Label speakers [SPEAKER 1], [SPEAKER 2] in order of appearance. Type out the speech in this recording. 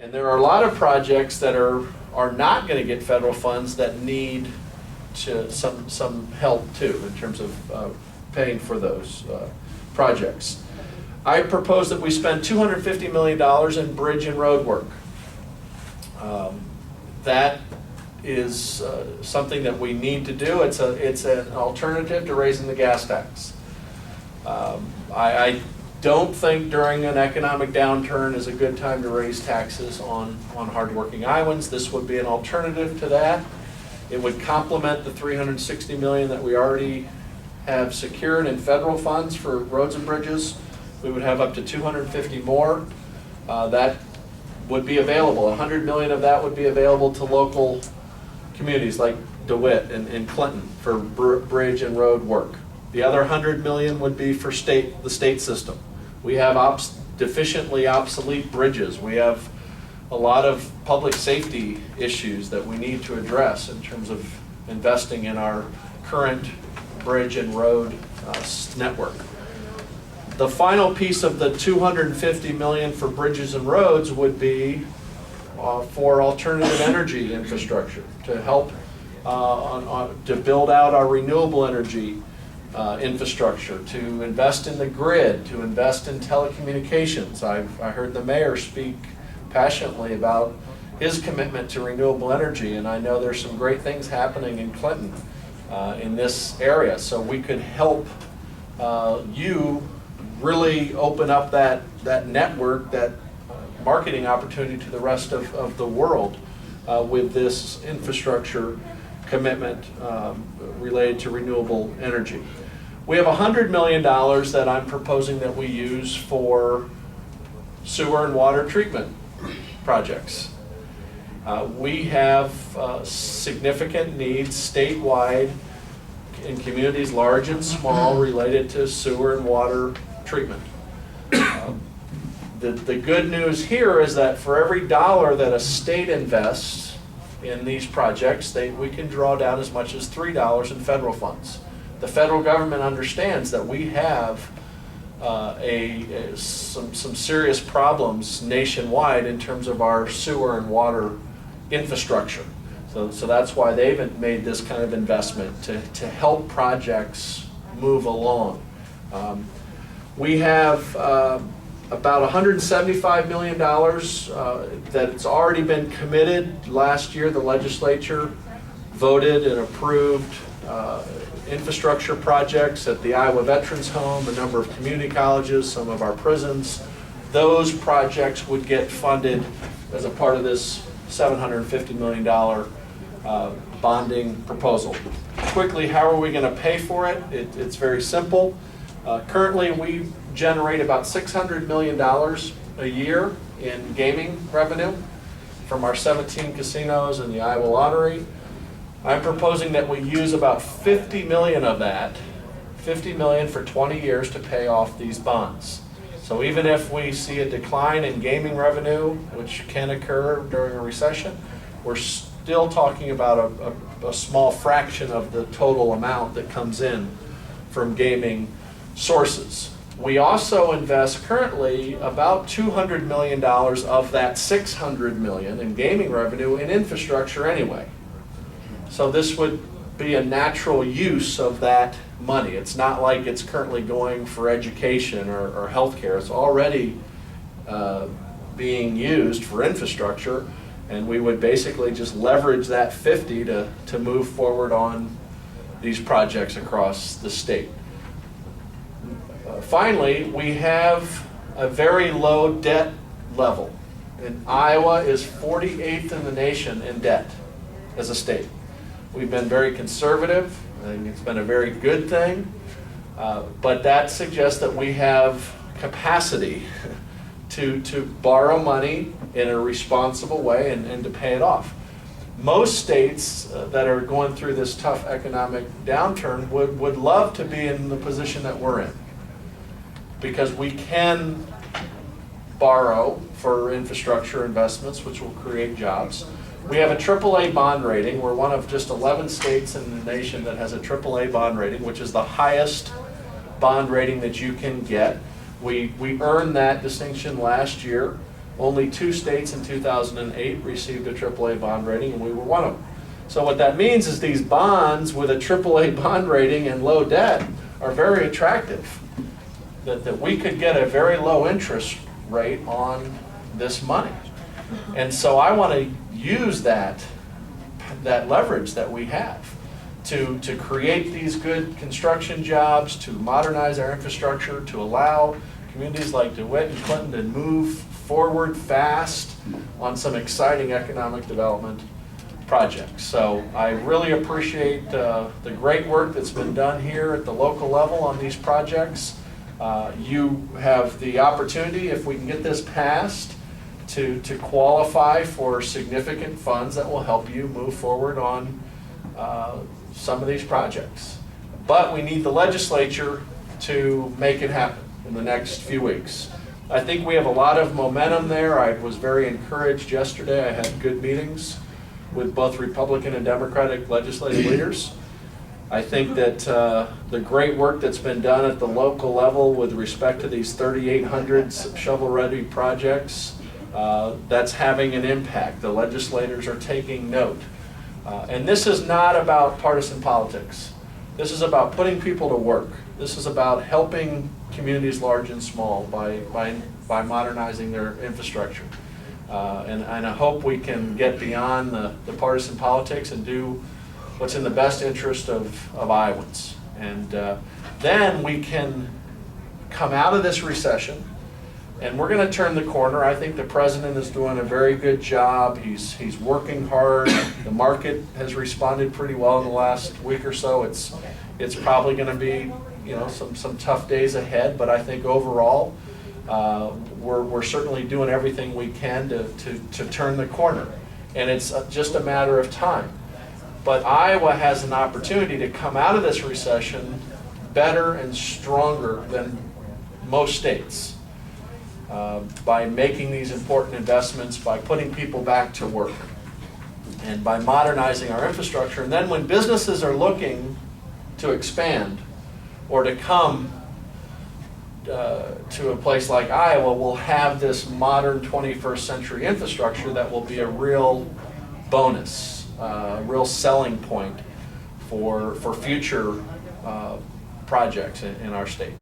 [SPEAKER 1] And there are a lot of projects that are not going to get federal funds that need some help too in terms of paying for those projects. I propose that we spend $250 million in bridge and road work. That is something that we need to do. It's an alternative to raising the gas tax. I don't think during an economic downturn is a good time to raise taxes on hardworking Iowans. This would be an alternative to that. It would complement the $360 million that we already have secured in federal funds for roads and bridges. We would have up to 250 more. That would be available. 100 million of that would be available to local communities like DeWitt and Clinton for bridge and road work. The other 100 million would be for the state system. We have deficiently obsolete bridges. We have a lot of public safety issues that we need to address in terms of investing in our current bridge and road network. The final piece of the 250 million for bridges and roads would be for alternative energy infrastructure to help to build out our renewable energy infrastructure, to invest in the grid, to invest in telecommunications. I heard the mayor speak passionately about his commitment to renewable energy, and I know there's some great things happening in Clinton in this area. So we could help you really open up that network, that marketing opportunity to the rest of the world with this infrastructure commitment related to renewable energy. We have $100 million that I'm proposing that we use for sewer and water treatment projects. We have significant needs statewide in communities large and small related to sewer and water treatment. The good news here is that for every dollar that a state invests in these projects, we can draw down as much as $3 in federal funds. The federal government understands that we have some serious problems nationwide in terms of our sewer and water infrastructure. So that's why they've made this kind of investment to help projects move along. We have about $175 million that's already been committed. Last year, the legislature voted and approved infrastructure projects at the Iowa Veterans Home, a number of community colleges, some of our prisons. Those projects would get funded as a part of this $750 million bonding proposal. Quickly, how are we going to pay for it? It's very simple. Currently, we generate about $600 million a year in gaming revenue from our 17 casinos and the Iowa Lottery. I'm proposing that we use about 50 million of that, 50 million for 20 years to pay off these bonds. So even if we see a decline in gaming revenue, which can occur during a recession, we're still talking about a small fraction of the total amount that comes in from gaming sources. We also invest currently about $200 million of that $600 million in gaming revenue in infrastructure anyway. So this would be a natural use of that money. It's not like it's currently going for education or healthcare. It's already being used for infrastructure, and we would basically just leverage that 50 to move forward on these projects across the state. Finally, we have a very low debt level. And Iowa is 48th in the nation in debt as a state. We've been very conservative. I think it's been a very good thing. But that suggests that we have capacity to borrow money in a responsible way and to pay it off. Most states that are going through this tough economic downturn would love to be in the position that we're in, because we can borrow for infrastructure investments, which will create jobs. We have a AAA bond rating. We're one of just 11 states in the nation that has a AAA bond rating, which is the highest bond rating that you can get. We earned that distinction last year. Only 2 states in 2008 received a AAA bond rating, and we were one of them. So what that means is these bonds with a AAA bond rating and low debt are very attractive. That we could get a very low interest rate on this money. And so I want to use that leverage that we have to create these good construction jobs, to modernize our infrastructure, to allow communities like DeWitt and Clinton to move forward fast on some exciting economic development projects. So I really appreciate the great work that's been done here at the local level on these projects. You have the opportunity, if we can get this passed, to qualify for significant funds that will help you move forward on some of these projects. But we need the legislature to make it happen in the next few weeks. I think we have a lot of momentum there. I was very encouraged yesterday. I had good meetings with both Republican and Democratic legislative leaders. I think that the great work that's been done at the local level with respect to these 3,800 shovel-ready projects, that's having an impact. The legislators are taking note. And this is not about partisan politics. This is about putting people to work. This is about helping communities large and small by modernizing their infrastructure. And I hope we can get beyond the partisan politics and do what's in the best interest of Iowans. And then we can come out of this recession, and we're going to turn the corner. I think the president is doing a very good job. He's working hard. The market has responded pretty well in the last week or so. It's probably going to be, you know, some tough days ahead, but I think overall we're certainly doing everything we can to turn the corner, and it's just a matter of time. But Iowa has an opportunity to come out of this recession better and stronger than most states by making these important investments, by putting people back to work, and by modernizing our infrastructure. And then when businesses are looking to expand or to come to a place like Iowa, we'll have this modern 21st century infrastructure that will be a real bonus, a real selling point for future projects in our state.